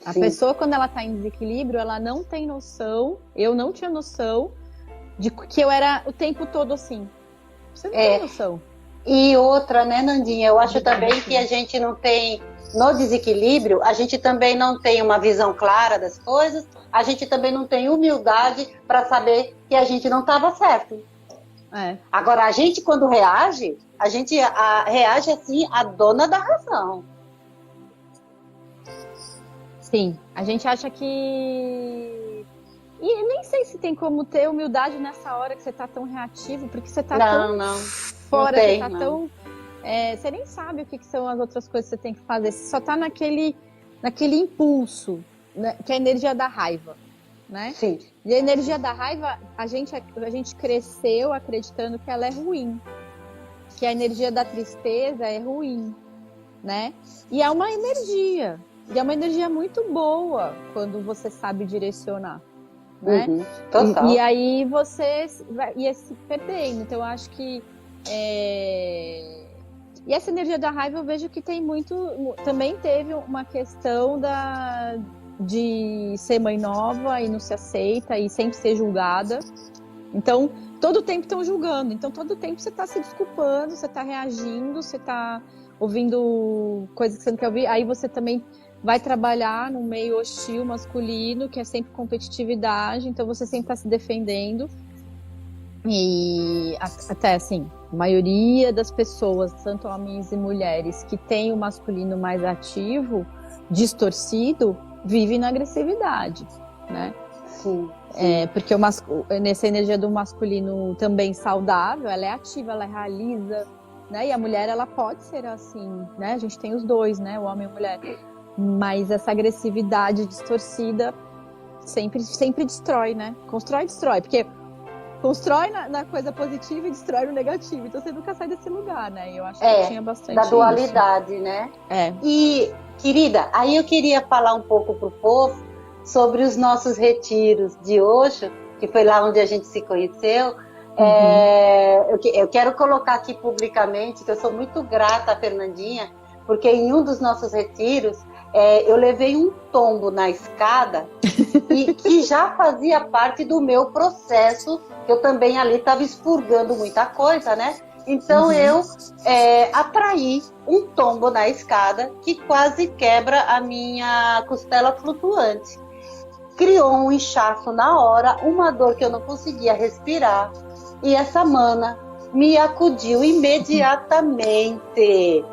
A pessoa, quando ela tá em desequilíbrio, ela não tem noção, eu não tinha noção de que eu era o tempo todo assim. Você não tem noção. E outra, né, Nandinha, eu acho também que a gente não tem, no desequilíbrio, a gente também não tem uma visão clara das coisas, a gente também não tem humildade para saber que a gente não estava certo. Agora, a gente, quando reage, a gente reage assim, a dona da razão. Sim, a gente acha que... E nem sei se tem como ter humildade nessa hora que você tá tão reativo, porque você tá tão fora, não tem, você tá tão... você nem sabe o que são as outras coisas que você tem que fazer, você só tá naquele impulso, né, que é a energia da raiva, né? Sim. E a energia da raiva, a gente cresceu acreditando que ela é ruim, que a energia da tristeza é ruim, né? E é uma energia muito boa quando você sabe direcionar, né? Total. E aí você ia se perdendo. Então eu acho que e essa energia da raiva eu vejo que tem muito, também teve uma questão de ser mãe nova e não se aceita e sempre ser julgada. Então todo tempo estão julgando, então todo tempo você está se desculpando, você está reagindo, você está ouvindo coisas que você não quer ouvir. Aí você também vai trabalhar num meio hostil masculino, que é sempre competitividade, então você sempre está se defendendo. E até assim, a maioria das pessoas, tanto homens e mulheres, que tem o masculino mais ativo, distorcido, vive na agressividade, né? Sim. Porque nessa energia do masculino também saudável, ela é ativa, ela realiza, né? E a mulher, ela pode ser assim, né? A gente tem os dois, né? O homem e a mulher. Mas essa agressividade distorcida sempre destrói, né? Constrói e destrói. Porque constrói na coisa positiva e destrói no negativo. Então você nunca sai desse lugar, né? E eu acho que tinha bastante da dualidade, isso, né? E, querida, aí eu queria falar um pouco pro povo sobre os nossos retiros de Osho, que foi lá onde a gente se conheceu. Eu quero colocar aqui publicamente que eu sou muito grata a Fernandinha, porque em um dos nossos retiros eu levei um tombo na escada e que já fazia parte do meu processo, que eu também ali estava expurgando muita coisa, né? Então eu atraí um tombo na escada que quase quebra a minha costela flutuante. Criou um inchaço na hora, uma dor que eu não conseguia respirar, e essa mana me acudiu imediatamente.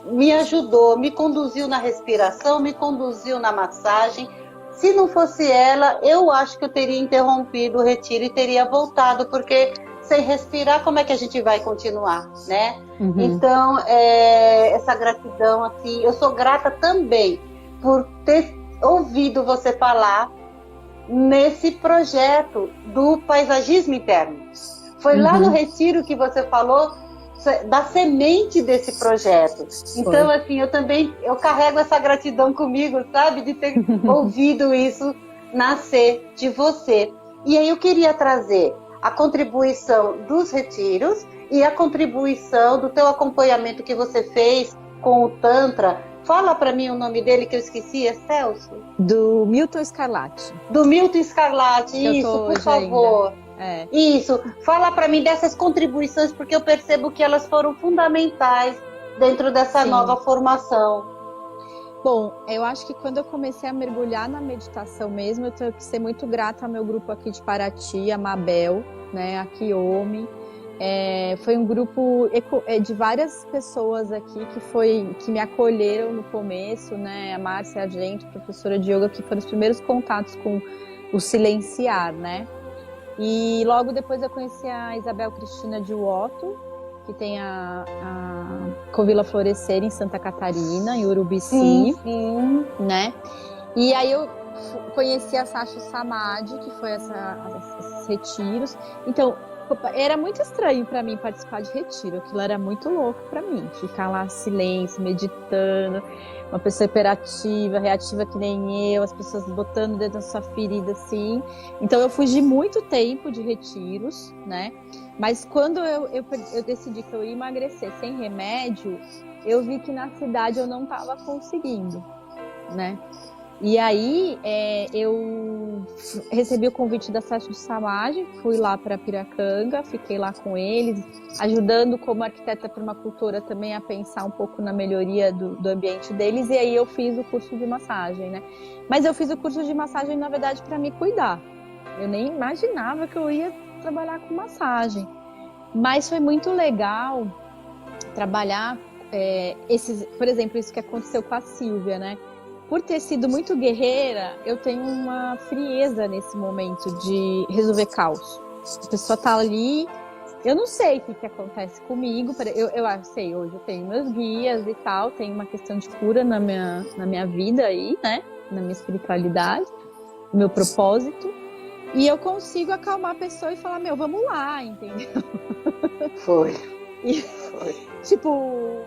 Me ajudou, me conduziu na respiração, me conduziu na massagem. Se não fosse ela, eu acho que eu teria interrompido o retiro e teria voltado, porque sem respirar, como é que a gente vai continuar, né? Então, essa gratidão, assim, eu sou grata também por ter ouvido você falar nesse projeto do paisagismo interno. Foi lá no retiro que você falou da semente desse projeto. Então, assim, eu carrego essa gratidão comigo, sabe? De ter ouvido isso nascer de você. E aí eu queria trazer a contribuição dos retiros e a contribuição do teu acompanhamento que você fez com o Tantra. Fala para mim o nome dele que eu esqueci, é Celso? Do Milton Scarlatti. Do Milton Scarlatti, isso, por favor. Isso, fala para mim dessas contribuições, porque eu percebo que elas foram fundamentais dentro dessa nova formação. Bom, eu acho que quando eu comecei a mergulhar na meditação mesmo, eu tenho que ser muito grata ao meu grupo aqui de Paraty, a Mabel, né, a Kiyomi. Foi um grupo de várias pessoas aqui que me acolheram no começo, né, a Márcia Argento, professora de yoga, que foram os primeiros contatos com o silenciar, né. E logo depois eu conheci a Isabel Cristina de Uoto, que tem a Covila Florescer em Santa Catarina, em Urubici, né? E aí eu conheci a Sasha Samadhi, que foi esses retiros. Então, Era muito estranho para mim participar de retiro, aquilo era muito louco para mim, ficar lá em silêncio, meditando, uma pessoa hiperativa, reativa que nem eu, as pessoas botando o dedo na sua ferida assim. Então eu fugi muito tempo de retiros, né? Mas quando eu decidi que eu ia emagrecer sem remédio, eu vi que na cidade eu não estava conseguindo, né? E aí eu recebi o convite da Sete do Samaj, fui lá para Piracanga, fiquei lá com eles, ajudando como arquiteta permacultora também a pensar um pouco na melhoria do ambiente deles, e aí eu fiz o curso de massagem, né? Mas eu fiz o curso de massagem, na verdade, para me cuidar. Eu nem imaginava que eu ia trabalhar com massagem. Mas foi muito legal trabalhar por exemplo, isso que aconteceu com a Silvia, né? Por ter sido muito guerreira, eu tenho uma frieza nesse momento de resolver caos. A pessoa tá ali, eu não sei o que acontece comigo, eu sei, hoje eu tenho meus guias e tal, tem uma questão de cura na minha vida aí, né? Na minha espiritualidade, no meu propósito, e eu consigo acalmar a pessoa e falar, vamos lá, entendeu? Foi. Tipo,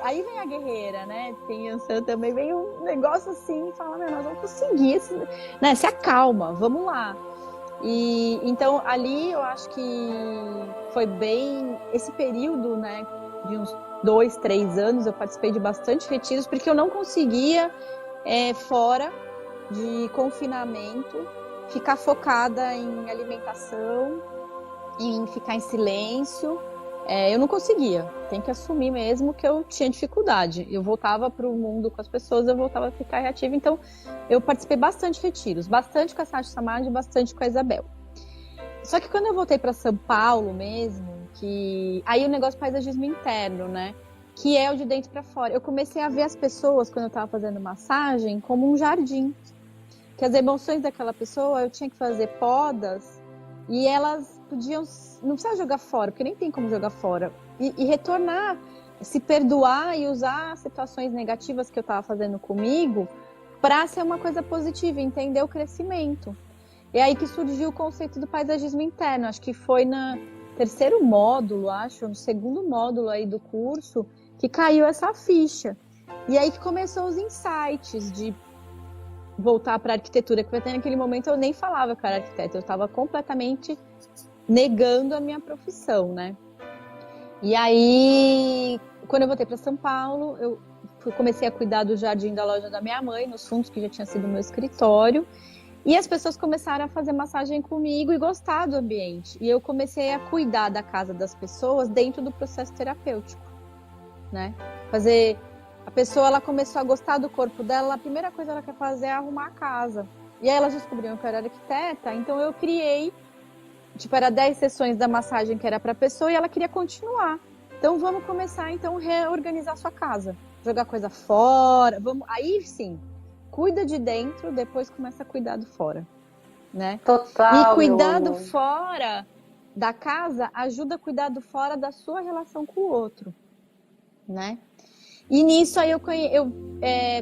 aí vem a guerreira, né? Tem Yansan também, vem um negócio assim, e fala, nós vamos conseguir, né? Se acalma, vamos lá. E então ali eu acho que foi bem esse período, né? De uns 2, 3 anos, eu participei de bastante retiros, porque eu não conseguia, fora de confinamento, ficar focada em alimentação, em ficar em silêncio. Eu não conseguia, tem que assumir mesmo que eu tinha dificuldade. Eu voltava para o mundo com as pessoas, eu voltava a ficar reativa. Então, eu participei bastante de retiros, bastante com a Sati Samad, bastante com a Isabel. Só que quando eu voltei para São Paulo mesmo, aí o negócio paisagismo interno, né? Que é o de dentro para fora. Eu comecei a ver as pessoas, quando eu estava fazendo massagem, como um jardim. Que as emoções daquela pessoa, eu tinha que fazer podas e elas podiam, não precisa jogar fora, porque nem tem como jogar fora, e retornar, se perdoar e usar situações negativas que eu estava fazendo comigo para ser uma coisa positiva, entender o crescimento. E aí que surgiu o conceito do paisagismo interno, acho que foi no terceiro módulo, no segundo módulo aí do curso, que caiu essa ficha. E aí que começou os insights de voltar para a arquitetura, que até naquele momento eu nem falava que eu era arquiteta, eu estava completamente negando a minha profissão, né? E aí, quando eu voltei para São Paulo, eu comecei a cuidar do jardim da loja da minha mãe, nos fundos, que já tinha sido meu escritório, e as pessoas começaram a fazer massagem comigo e gostar do ambiente. E eu comecei a cuidar da casa das pessoas dentro do processo terapêutico, né? A pessoa, ela começou a gostar do corpo dela, a primeira coisa que ela quer fazer é arrumar a casa. E aí elas descobriram que eu era arquiteta, então eu criei, era 10 sessões da massagem que era para a pessoa e ela queria continuar. Então vamos começar, reorganizar a sua casa. Jogar coisa fora, aí sim, cuida de dentro, depois começa a cuidar do fora, né? Total. E cuidar do fora da casa ajuda a cuidar do fora da sua relação com o outro, né? E nisso aí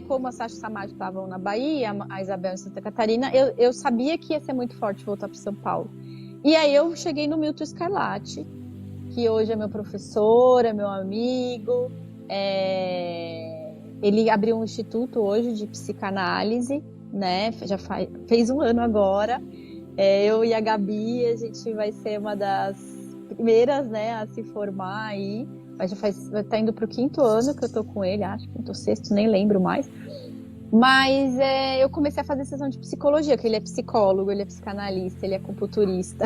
como a Sati Samad estavam na Bahia, a Isabel em Santa Catarina, eu sabia que ia ser muito forte voltar para São Paulo. E aí eu cheguei no Milton Scarlatti, que hoje é meu professor, é meu amigo. Ele abriu um instituto hoje de psicanálise, né? Já fez 1 ano agora. Eu e a Gabi, a gente vai ser uma das primeiras, né, a se formar aí. Vai estar indo para o 5º ano que eu tô com ele, acho, 5º, 6º, nem lembro mais. Mas eu comecei a fazer sessão de psicologia, que ele é psicólogo, ele é psicanalista, ele é acupunturista.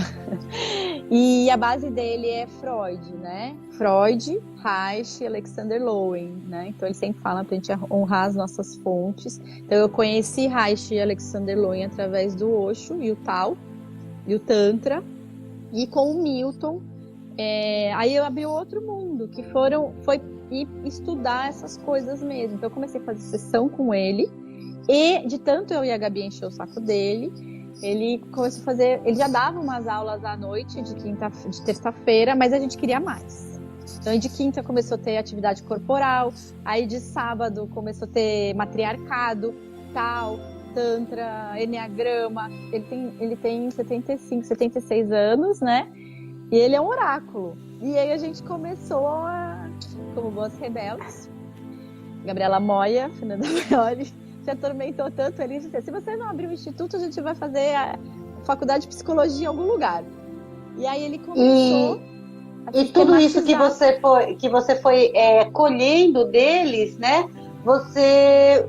E a base dele é Freud, né? Freud, Reich e Alexander Lowen, né? Então ele sempre fala pra gente honrar as nossas fontes. Então eu conheci Reich e Alexander Lowen através do Osho e o Tao, e o Tantra. E com o Milton, aí eu abri outro mundo, que foi ir estudar essas coisas mesmo. Então eu comecei a fazer sessão com ele, e de tanto eu e a Gabi encher o saco dele, ele começou a fazer, ele já dava umas aulas à noite de terça-feira, mas a gente queria mais. Então de quinta começou a ter atividade corporal, aí de sábado começou a ter matriarcado, tal, tantra, enneagrama. Ele tem 75, 76 anos, né? E ele é um oráculo. E aí a gente começou como boas rebeldes. Gabriela Moia, Fernanda Maioli, se atormentou tanto. Ele disse: se você não abrir o instituto, a gente vai fazer a faculdade de psicologia em algum lugar. E aí ele começou a e tudo isso que você foi colhendo deles, né? Você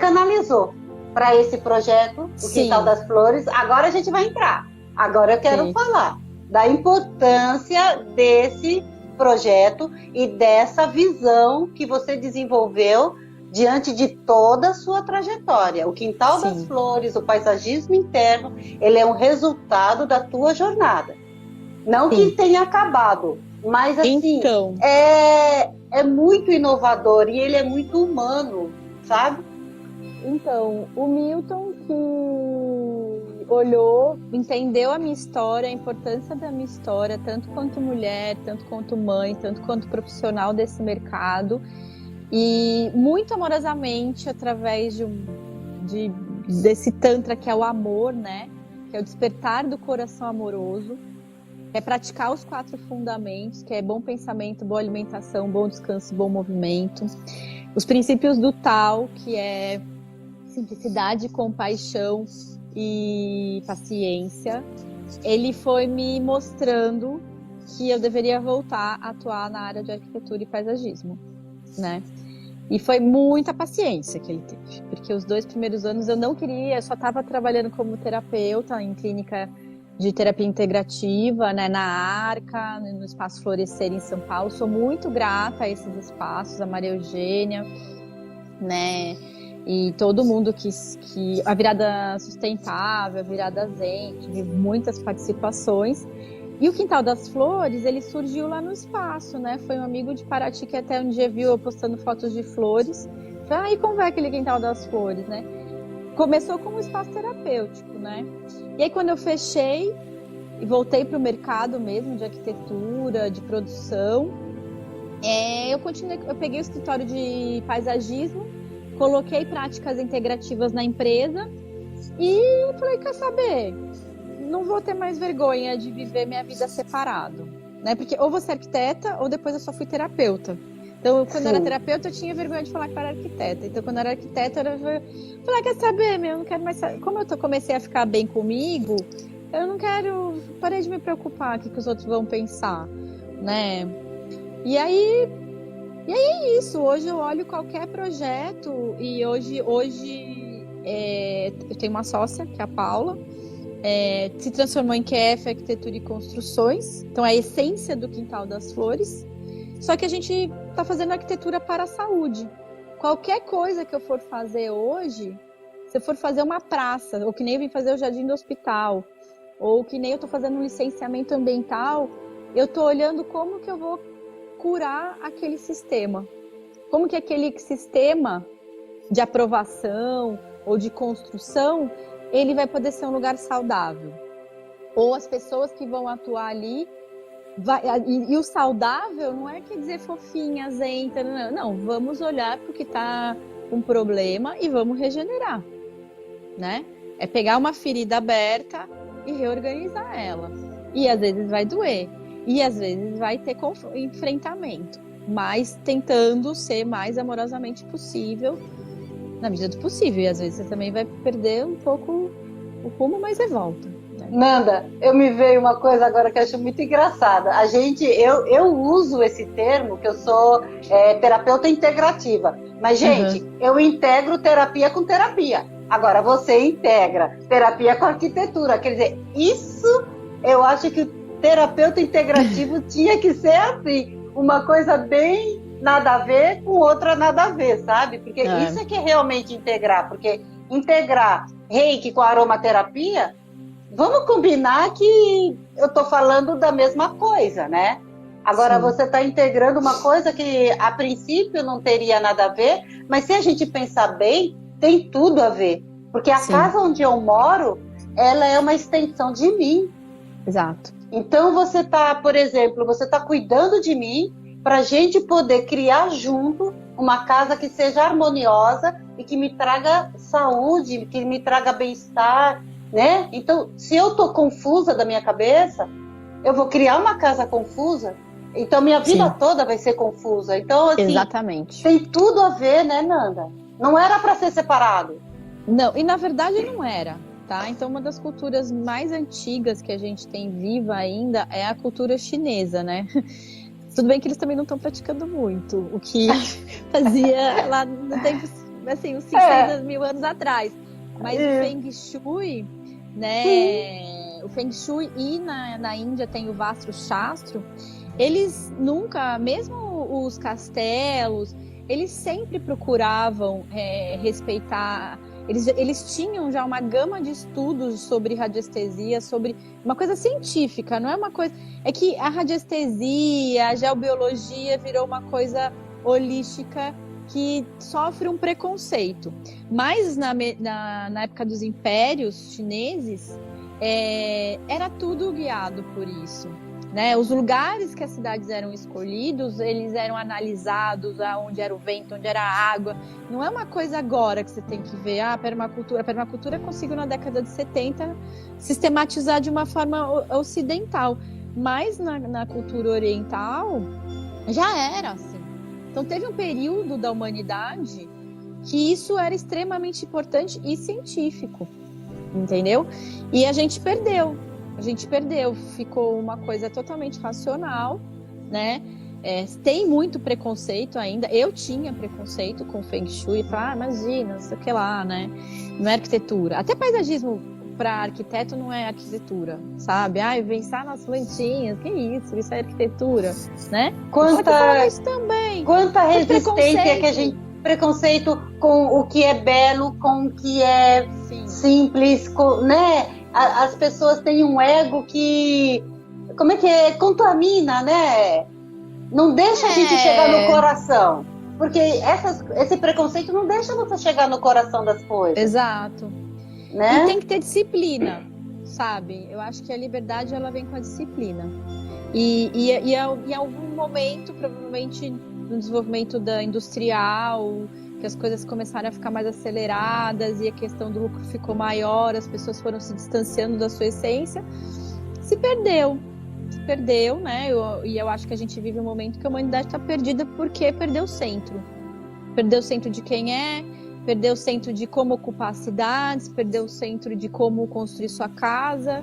canalizou para esse projeto, o Quintal das Flores. Agora a gente vai entrar. Agora eu quero falar da importância desse projeto e dessa visão que você desenvolveu diante de toda a sua trajetória. O Quintal das Flores, o paisagismo interno, ele é um resultado da tua jornada. Não que tenha acabado, mas assim, é muito inovador e ele é muito humano, sabe? Então, o Milton que olhou, entendeu a minha história, a importância da minha história, tanto quanto mulher, tanto quanto mãe, tanto quanto profissional desse mercado, e muito amorosamente, através desse tantra que é o amor, né? Que é o despertar do coração amoroso, é praticar os 4 fundamentos, que é bom pensamento, boa alimentação, bom descanso, bom movimento. Os princípios do Tao, que é simplicidade, compaixão e paciência. Ele foi me mostrando que eu deveria voltar a atuar na área de arquitetura e paisagismo, né? E foi muita paciência que ele teve, porque os 2 primeiros anos eu não queria, eu só estava trabalhando como terapeuta em clínica de terapia integrativa, né, na Arca, no Espaço Florescer em São Paulo. Sou muito grata a esses espaços, a Maria Eugênia, né, e todo mundo que a Virada Sustentável, a Virada Zen, tive muitas participações. E o Quintal das Flores, ele surgiu lá no espaço, né? Foi um amigo de Paraty que até um dia viu eu postando fotos de flores. Falei, e como vai aquele Quintal das Flores, né? Começou como um espaço terapêutico, né? E aí quando eu fechei e voltei para o mercado mesmo de arquitetura, de produção, eu peguei o escritório de paisagismo, coloquei práticas integrativas na empresa e falei, quer saber? Não vou ter mais vergonha de viver minha vida separado, né? Porque ou você é arquiteta ou depois eu só fui terapeuta. Então, quando eu era terapeuta, eu tinha vergonha de falar que eu era arquiteta. Então, quando eu era arquiteta, eu falei, quer saber, eu não quero mais saber. Como eu comecei a ficar bem comigo, eu não quero... Parei de me preocupar com o que os outros vão pensar, né? E aí é isso. Hoje eu olho qualquer projeto e hoje eu tenho uma sócia, que é a Paula, se transformou em QF, Arquitetura e Construções. Então, é a essência do Quintal das Flores. Só que a gente está fazendo arquitetura para a saúde. Qualquer coisa que eu for fazer hoje, se eu for fazer uma praça, ou que nem eu vim fazer o jardim do hospital, ou que nem eu estou fazendo um licenciamento ambiental, eu estou olhando como que eu vou curar aquele sistema. Como que aquele sistema de aprovação ou de construção, ele vai poder ser um lugar saudável. Ou as pessoas que vão atuar ali... E o saudável não quer dizer fofinha, zenta, não, vamos olhar para o que está com problema e vamos regenerar, né? É pegar uma ferida aberta e reorganizar ela. E às vezes vai doer, e às vezes vai ter enfrentamento, mas tentando ser mais amorosamente possível, na medida do possível. E às vezes você também vai perder um pouco o rumo, mas você volta. Nanda, me veio uma coisa agora que eu acho muito engraçada. Eu uso esse termo, que eu sou terapeuta integrativa. Mas, gente, eu integro terapia com terapia. Agora, você integra terapia com arquitetura. Quer dizer, isso eu acho que o terapeuta integrativo tinha que ser assim. Uma coisa bem nada a ver com outra nada a ver, sabe? Porque isso é que é realmente integrar. Porque integrar reiki com aromaterapia... Vamos combinar que eu estou falando da mesma coisa, né? Agora, você está integrando uma coisa que, a princípio, não teria nada a ver, mas se a gente pensar bem, tem tudo a ver. Porque a casa onde eu moro, ela é uma extensão de mim. Exato. Então, você está, por exemplo, você está cuidando de mim para a gente poder criar junto uma casa que seja harmoniosa e que me traga saúde, que me traga bem-estar, né? Então, se eu tô confusa da minha cabeça, eu vou criar uma casa confusa, então minha vida Sim. toda vai ser confusa. Então, assim, Exatamente. tem tudo a ver, né, Nanda? Não era para ser separado. Não, e na verdade não era, tá? Então uma das culturas mais antigas que a gente tem viva ainda é a cultura chinesa, né? Tudo bem que eles também não estão praticando muito o que fazia lá no tempo, assim, uns 500 mil anos atrás. Mas o Feng Shui, né? O Feng Shui e na Índia tem o Vastu Shastro. Eles nunca, mesmo os castelos, eles sempre procuravam respeitar. Eles tinham já uma gama de estudos sobre radiestesia, sobre uma coisa científica, não é uma coisa... É que a radiestesia, a geobiologia virou uma coisa holística que sofre um preconceito. Mas na época dos impérios chineses, era tudo guiado por isso. Né? Os lugares que as cidades eram escolhidos, eles eram analisados, onde era o vento, onde era a água. Não é uma coisa agora que você tem que ver, permacultura. A permacultura conseguiu na década de 70 sistematizar de uma forma ocidental, mas na cultura oriental já era assim. Então teve um período da humanidade que isso era extremamente importante e científico, entendeu? E a gente perdeu, ficou uma coisa totalmente racional, né? Tem muito preconceito ainda. Eu tinha preconceito com Feng Shui, imagina, não sei o que lá, né? Não é arquitetura. Até paisagismo para arquiteto não é arquitetura, sabe? Pensar nas plantinhas, que isso é arquitetura, né? Isso também. Quanta resistência que a gente... Preconceito com o que é belo, com o que é simples, né? As pessoas têm um ego que... Como é que é? Contamina, né? Não deixa a gente chegar no coração. Porque esse preconceito não deixa você chegar no coração das coisas. Exato. Né? E tem que ter disciplina, sabe? Eu acho que a liberdade, ela vem com a disciplina. E em algum momento, provavelmente no desenvolvimento da industrial, que as coisas começaram a ficar mais aceleradas e a questão do lucro ficou maior, as pessoas foram se distanciando da sua essência, se perdeu, né? E eu acho que a gente vive um momento que a humanidade está perdida porque perdeu o centro. Perdeu o centro de quem é, perdeu o centro de como ocupar as cidades, perdeu o centro de como construir sua casa,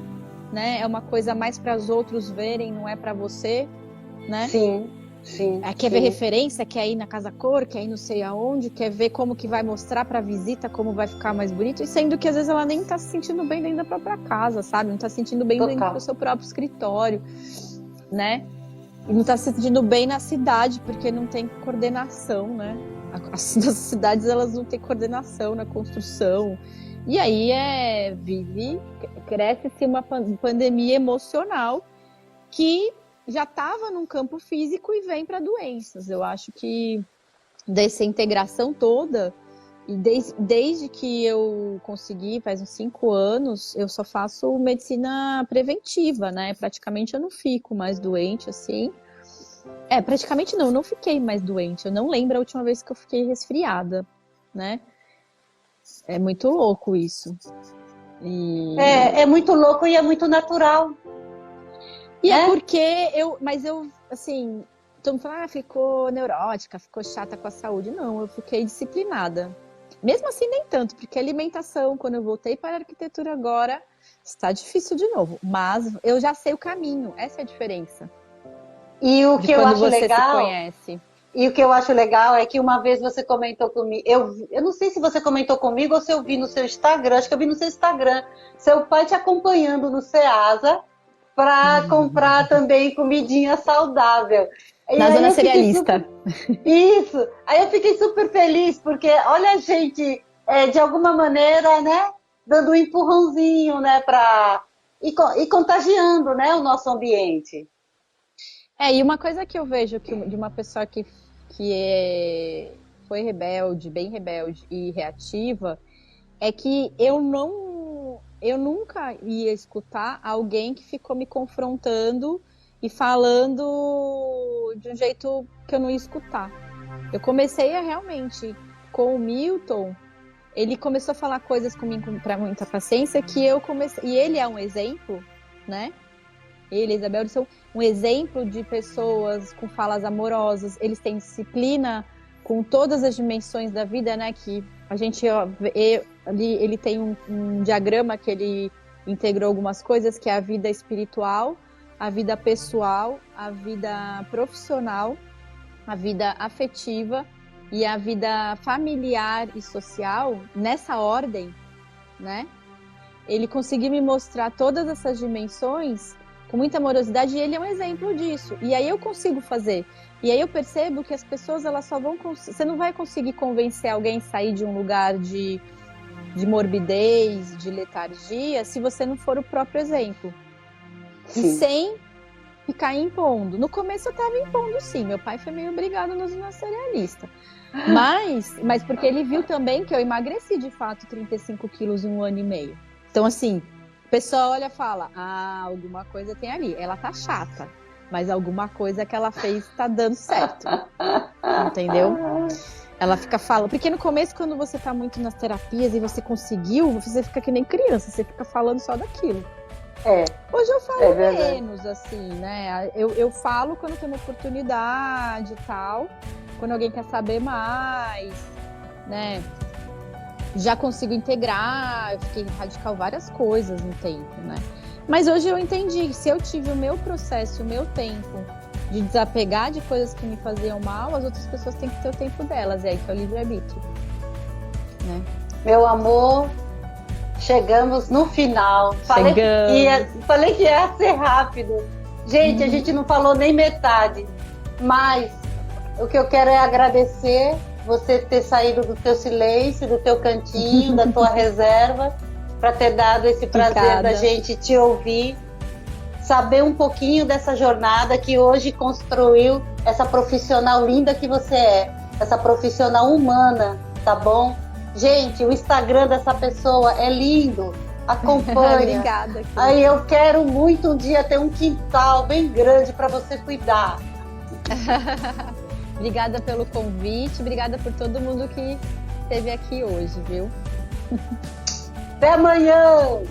né? É uma coisa mais para os outros verem, não é para você, né? Sim. Quer ver referência, quer ir na Casa Cor, quer ir não sei aonde, quer ver como que vai mostrar para visita, como vai ficar mais bonito, e sendo que às vezes ela nem tá se sentindo bem dentro da própria casa, sabe? Não tá se sentindo bem dentro do seu próprio escritório, né? E não tá se sentindo bem na cidade, porque não tem coordenação, né? As cidades, elas não têm coordenação na construção. E aí cresce-se uma pandemia emocional que já estava num campo físico e vem para doenças. Eu acho que dessa integração toda, e desde que eu consegui, faz uns 5 anos, eu só faço medicina preventiva, né? Praticamente eu não fico mais doente, assim. Praticamente não fiquei mais doente. Eu não lembro a última vez que eu fiquei resfriada, né? É muito louco isso. É muito louco e é muito natural. E porque assim, todo mundo fala, ficou neurótica, ficou chata com a saúde. Não, eu fiquei disciplinada. Mesmo assim, nem tanto, porque a alimentação, quando eu voltei para a arquitetura agora, está difícil de novo. Mas eu já sei o caminho, essa é a diferença. E o que eu acho legal... se conhece. E o que eu acho legal é que uma vez você comentou comigo, eu não sei se você comentou comigo ou se eu vi no seu Instagram, acho que eu vi no seu Instagram, seu pai te acompanhando no Ceasa, para comprar também comidinha saudável. Na zona cerealista. Isso! Aí eu fiquei super feliz, porque olha a gente, de alguma maneira, né, dando um empurrãozinho, né, e contagiando, né, o nosso ambiente. E uma coisa que eu vejo de uma pessoa que foi rebelde, bem rebelde e reativa, é que eu nunca ia escutar alguém que ficou me confrontando e falando de um jeito que eu não ia escutar. Eu comecei a realmente, com o Milton, ele começou a falar coisas comigo para muita paciência que eu comecei, e ele é um exemplo, né? ele e a Isabel, eles são um exemplo de pessoas com falas amorosas, eles têm disciplina com todas as dimensões da vida, né? Que a gente, ele tem um diagrama que ele integrou algumas coisas, que é a vida espiritual, a vida pessoal, a vida profissional, a vida afetiva e a vida familiar e social, nessa ordem, né? Ele conseguiu me mostrar todas essas dimensões com muita amorosidade, e ele é um exemplo disso. E aí eu consigo fazer. E aí eu percebo que as pessoas, elas só vão... Você não vai conseguir convencer alguém a sair de um lugar de morbidez, de letargia, se você não for o próprio exemplo. Sim. E sem ficar impondo. No começo eu tava impondo, sim. Meu pai foi meio obrigado nos cerealistas. Mas porque ele viu também que eu emagreci, de fato, 35 quilos em 1 ano e meio. Então, assim, a pessoa olha e fala, alguma coisa tem ali. Ela tá chata, mas alguma coisa que ela fez tá dando certo. Entendeu? Ela fica falando. Porque no começo, quando você tá muito nas terapias e você conseguiu, você fica que nem criança, você fica falando só daquilo. Hoje eu falo menos, assim, né? Eu falo quando tem uma oportunidade e tal, quando alguém quer saber mais, né? Já consigo integrar, eu fiquei radical várias coisas no tempo, né? Mas hoje eu entendi que se eu tive o meu processo, o meu tempo de desapegar de coisas que me faziam mal, as outras pessoas têm que ter o tempo delas, e aí que é o livre-arbítrio, né? Meu amor, chegamos no final. Falei que ia ser rápido. Gente, a gente não falou nem metade, mas o que eu quero é agradecer você ter saído do teu silêncio, do teu cantinho, da tua reserva, para ter dado esse prazer da gente te ouvir, saber um pouquinho dessa jornada que hoje construiu essa profissional linda que você é, essa profissional humana, tá bom? Gente, o Instagram dessa pessoa é lindo, acompanha. Obrigada. Aí eu quero muito um dia ter um quintal bem grande para você cuidar. Obrigada pelo convite, obrigada por todo mundo que esteve aqui hoje, viu? Até amanhã!